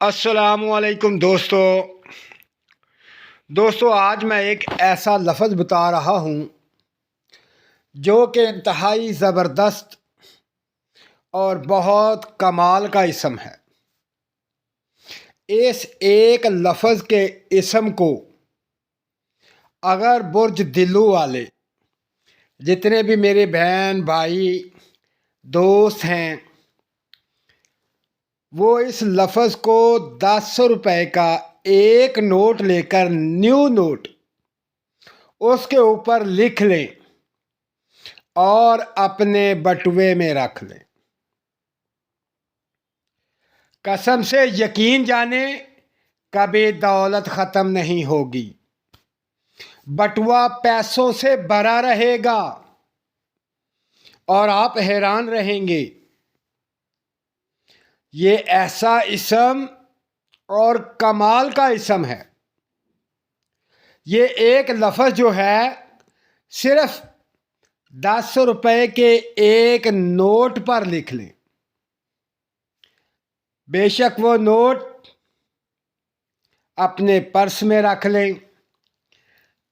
अस्सलामुअलैकुम दोस्तों आज मैं एक ऐसा लफ्ज़ बता रहा हूँ जो कि इंतहाई ज़बरदस्त और बहुत कमाल का इसम है। इस एक लफ्ज़ के इसम को अगर बुर्ज दिल्लू वाले जितने भी मेरे बहन भाई दोस्त हैं वो इस लफ्ज़ को 10 रुपए का एक नोट लेकर न्यू नोट उसके ऊपर लिख लें और अपने बटुए में रख लें। कसम से यकीन जाने कभी दौलत ख़त्म नहीं होगी, बटुआ पैसों से भरा रहेगा और आप हैरान रहेंगे। ये ऐसा इसम और कमाल का इसम है। ये एक लफ्ज़ जो है सिर्फ 10 रुपए के एक नोट पर लिख लें। बेशक वो नोट अपने पर्स में रख लें।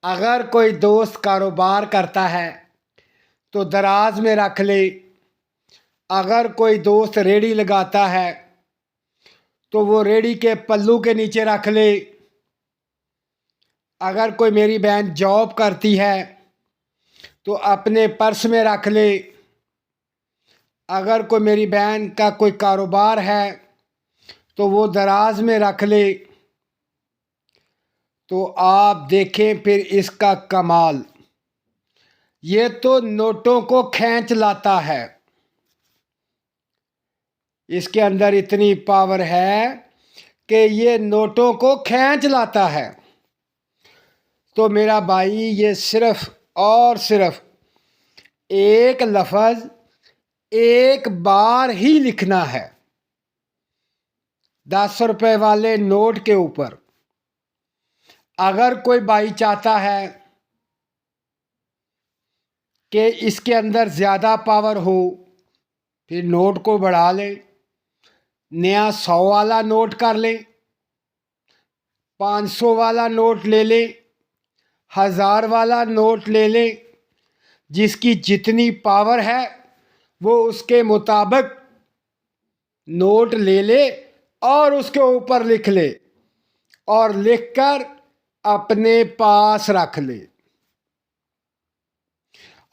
अगर कोई दोस्त कारोबार करता है तो दराज में रख ले। अगर कोई दोस्त रेड़ी लगाता है तो वो रेड़ी के पल्लू के नीचे रख ले। अगर कोई मेरी बहन जॉब करती है तो अपने पर्स में रख ले। अगर कोई मेरी बहन का कोई कारोबार है तो वो दराज में रख ले। तो आप देखें फिर इसका कमाल। ये तो नोटों को खींच लाता है। इसके अंदर इतनी पावर है कि ये नोटों को खींच लाता है। तो मेरा भाई ये सिर्फ और सिर्फ एक लफ्ज़ एक बार ही लिखना है 10 रुपए वाले नोट के ऊपर। अगर कोई भाई चाहता है कि इसके अंदर ज़्यादा पावर हो फिर नोट को बढ़ा ले। नया 100 वाला नोट कर ले, 500 वाला नोट ले ले, 1000 वाला नोट ले ले। जिसकी जितनी पावर है वो उसके मुताबिक नोट ले ले और उसके ऊपर लिख ले और लिखकर अपने पास रख ले।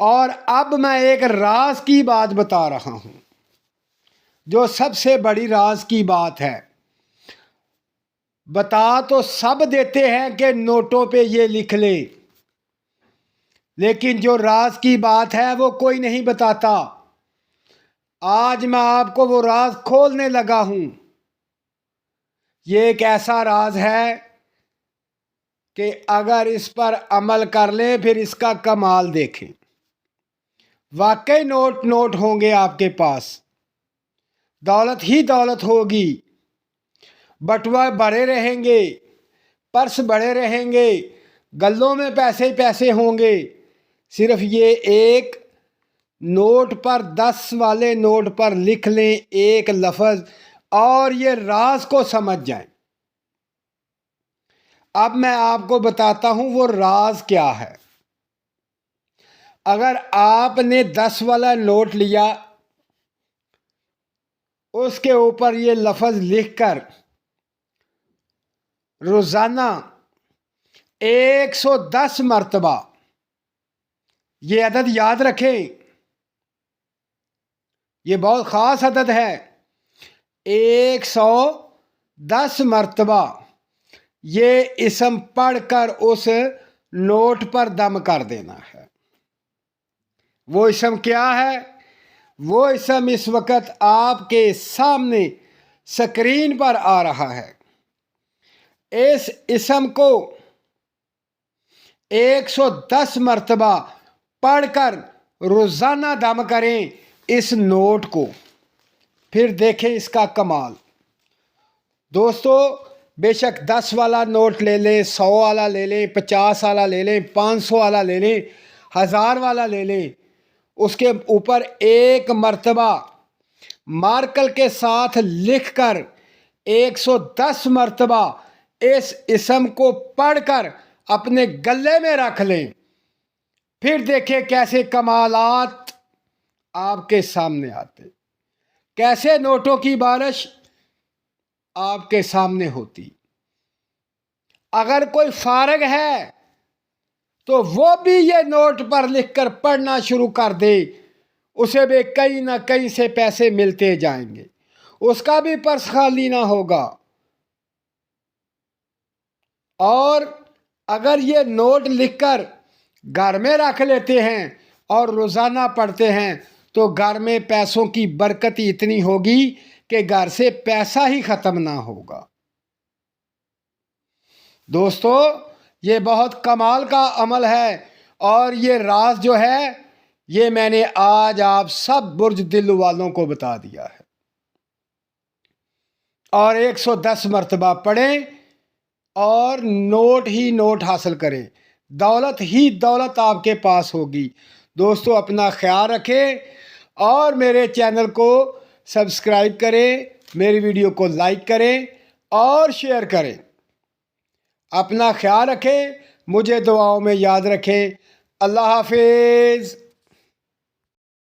और अब मैं एक राज की बात बता रहा हूँ जो सबसे बड़ी राज की बात है। बता तो सब देते हैं कि नोटों पे ये लिख ले, लेकिन जो राज की बात है वो कोई नहीं बताता। आज मैं आपको वो राज खोलने लगा हूं। ये एक ऐसा राज है कि अगर इस पर अमल कर लें फिर इसका कमाल देखें। वाकई नोट नोट होंगे आपके पास, दौलत ही दौलत होगी, बटुआ बड़े रहेंगे, पर्स बड़े रहेंगे, गल्लों में पैसे ही पैसे होंगे। सिर्फ ये एक नोट पर 10 वाले नोट पर लिख लें एक लफ्ज़ और ये राज को समझ जाएं। अब मैं आपको बताता हूं वो राज क्या है। अगर आपने 10 वाला नोट लिया, उसके ऊपर ये लफ्ज़ लिखकर रोज़ाना 110 मरतबा, ये अदद याद रखें, ये बहुत ख़ास अदद है। 110 मरतबा ये इसम पढ़कर उस नोट पर दम कर देना है। वो इसम क्या है? वो इसम इस वक्त आपके सामने स्क्रीन पर आ रहा है। इस इसम को 110 मरतबा पढ़कर रोज़ाना दम करें इस नोट को, फिर देखें इसका कमाल। दोस्तों बेशक 10 वाला नोट ले लें, 100 वाला ले लें, 50 वाला ले लें, 500 वाला ले लें, 1000 वाला ले लें, उसके ऊपर एक मरतबा मार्कर के साथ लिखकर 110 مرتبہ اس اسم کو پڑھ کر اپنے گلے میں رکھ لیں، پھر دیکھیں کیسے کمالات آپ کے سامنے آتے، کیسے نوٹوں کی بارش آپ کے سامنے ہوتی۔ اگر کوئی فارغ ہے تو وہ بھی یہ نوٹ پر لکھ کر پڑھنا شروع کر دے، اسے بھی کہیں نہ کہیں سے پیسے ملتے جائیں گے، اس کا بھی پرس خالی نہ ہوگا۔ اور اگر یہ نوٹ لکھ کر گھر میں رکھ لیتے ہیں اور روزانہ پڑھتے ہیں تو گھر میں پیسوں کی برکت اتنی ہوگی کہ گھر سے پیسہ ہی ختم نہ ہوگا۔ دوستو، یہ بہت کمال کا عمل ہے، اور یہ راز جو ہے یہ میں نے آج آپ سب برج دل والوں کو بتا دیا ہے۔ اور 110 مرتبہ پڑھیں اور نوٹ ہی نوٹ حاصل کریں، دولت ہی دولت آپ کے پاس ہوگی۔ دوستو، اپنا خیال رکھیں اور میرے چینل کو سبسکرائب کریں، میری ویڈیو کو لائک کریں اور شیئر کریں۔ اپنا خیال رکھیں، مجھے دعاؤں میں یاد رکھیں۔ اللہ حافظ۔